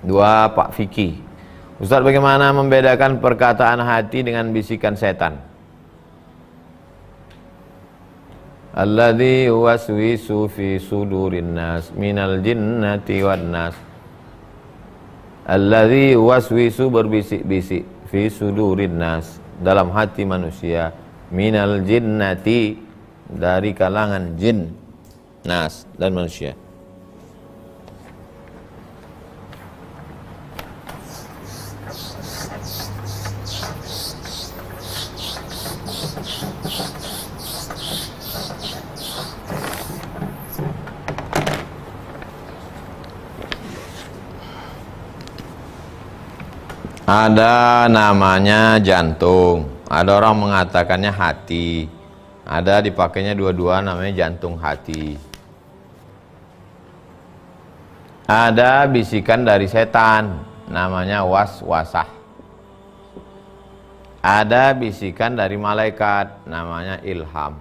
Dua, Pak Fikih. Ustaz, bagaimana membedakan perkataan hati dengan bisikan setan? Alladzi waswisu fi sudurin nas minal jinnati wan nas. Alladzi waswisu, berbisik-bisik, fi sudurin nas, dalam hati manusia, minal jinnati, dari kalangan jin, nas, dan manusia. Ada namanya jantung, ada orang mengatakannya hati, ada dipakainya dua-dua namanya jantung hati. Ada bisikan dari setan namanya waswasah. Ada bisikan dari malaikat namanya ilham.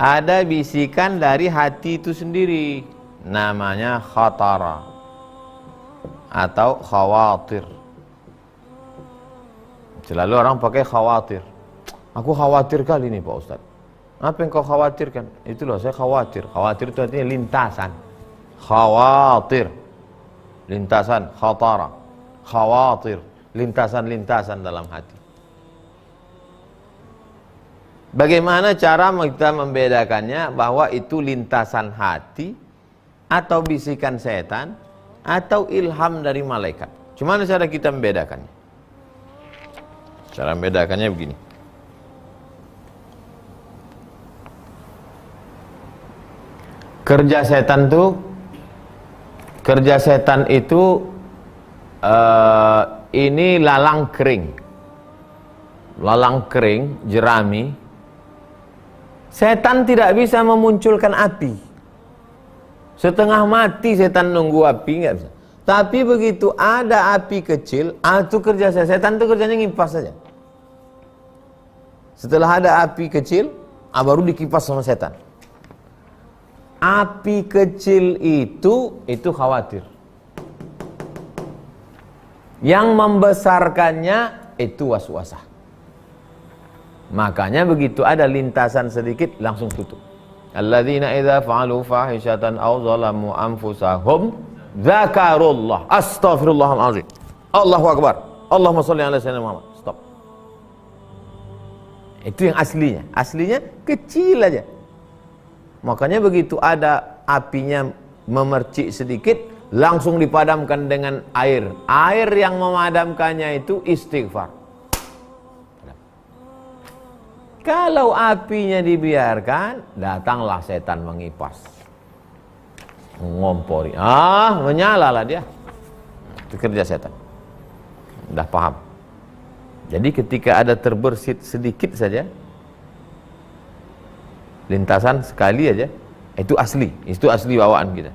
Ada bisikan dari hati itu sendiri namanya khatara atau khawatir. Selalu orang pakai khawatir. Aku khawatir kali ini Pak Ustaz. Apa yang kau khawatirkan? Itulah saya khawatir. Khawatir itu artinya lintasan. Khawatir, lintasan, khatara. Khawatir, lintasan-lintasan dalam hati. Bagaimana cara kita membedakannya bahwa itu lintasan hati atau bisikan setan atau ilham dari malaikat? Gimana cara kita membedakannya? Cara membedakannya begini. Kerja setan itu ini lalang kering, jerami. Setan tidak bisa memunculkan api. Setengah mati setan nunggu api, nggak bisa. Tapi begitu ada api kecil, itu kerja setan itu kerjanya ngipas saja. Setelah ada api kecil, baru dikipas sama setan. Api kecil itu khawatir. Yang membesarkannya itu waswasah. Makanya begitu ada lintasan sedikit langsung tutup. Alladzina idza fa'alu fahishatan aw zalamu anfusahum dzakarullah. Astaghfirullahalazim. Allahu akbar. Allahumma shalli ala sayyidina Muhammad. Stop. Itu yang aslinya. Aslinya kecil aja. Makanya begitu ada apinya memercik sedikit, langsung dipadamkan dengan air. Air yang memadamkannya itu istighfar. Kalau apinya dibiarkan, datanglah setan mengipas, mengompori. Menyalalah dia. Itu kerja setan. Udah paham. Jadi ketika ada terbersit sedikit saja, lintasan sekali aja, itu asli bawaan kita.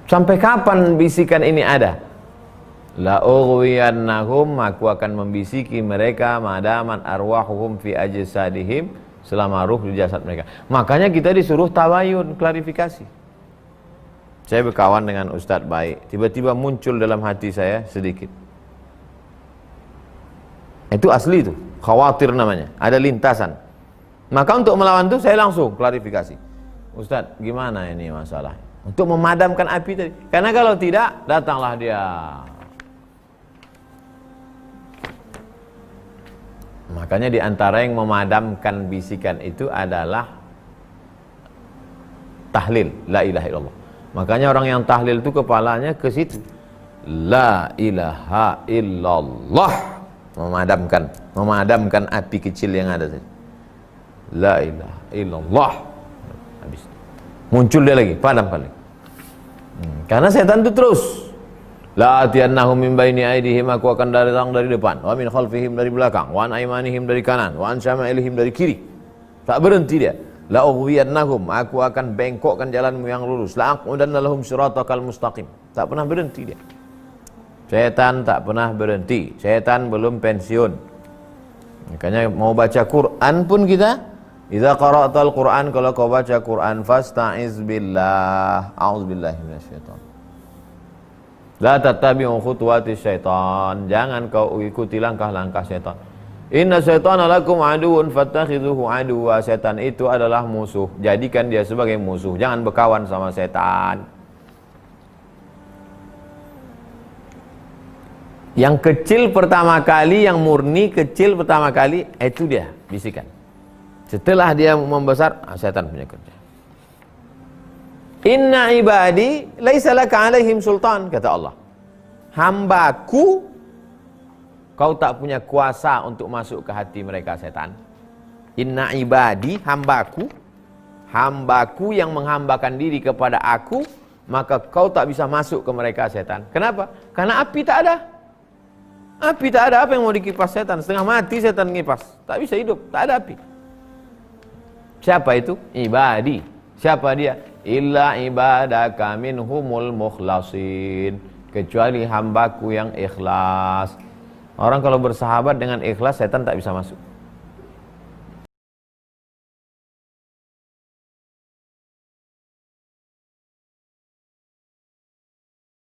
Sampai kapan bisikan ini ada? La ughwiyannahum, aku akan membisiki mereka madaman arwahuhum fi ajsadihim, selama ruh di jasad mereka. Makanya kita disuruh tabayun, klarifikasi. Saya berkawan dengan Ustadz baik, tiba-tiba muncul dalam hati saya sedikit. Itu asli itu, khawatir namanya, ada lintasan. Maka untuk melawan itu saya langsung klarifikasi. Ustadz, gimana ini masalah? Untuk memadamkan api tadi. Karena kalau tidak, datanglah dia. Makanya diantara yang memadamkan bisikan itu adalah tahlil, la ilaha illallah. Makanya orang yang tahlil itu kepalanya ke situ. La ilaha illallah. Memadamkan api kecil yang ada tadi. La ilaha illallah. Habis. Muncul dia lagi, padam balik. Karena setan itu terus. La atiyannahum min baini aydihim, aku akan datang dari depan, wa min khalfihim, dari belakang, wa an aymanihim, dari kanan, wa an syama'ilihim, dari kiri. Tak berhenti dia. La ughwiyannahum, aku akan bengkokkan jalanmu yang lurus. La aqudanna lahum siratakal mustaqim. Tak pernah berhenti dia. Setan tak pernah berhenti. Setan belum pensiun. Makanya mau baca Quran pun kita Idza qara'tal Qur'an, kalau kau baca Quran, fasta'iz billah. A'udzubillahi minasyaitan. La tattabi'u khutuwatis syaitan. Jangan kau ikuti langkah-langkah syaitan. Inna syaitana lakum aduun fattakhidhuhu aduwa. Setan itu adalah musuh. Jadikan dia sebagai musuh. Jangan berkawan sama setan. Yang kecil pertama kali, yang murni kecil pertama kali, itu dia bisikan. Setelah dia membesar, setan punya kerja. Inna ibadi laisa laka alaihim sultan, kata Allah. Hambaku, kau tak punya kuasa untuk masuk ke hati mereka setan. Inna ibadi, hambaku, hambaku yang menghambakan diri kepada aku, maka kau tak bisa masuk ke mereka setan. Kenapa? Karena api tak ada. Api tak ada, apa yang mau dikipas setan? Setengah mati setan ngipas, tak bisa hidup, tak ada api. Siapa itu? Ibadi. Siapa dia? Illa ibadaka minhumul mukhlasin. Kecuali hambaku yang ikhlas. Orang kalau bersahabat dengan ikhlas, setan tak bisa masuk.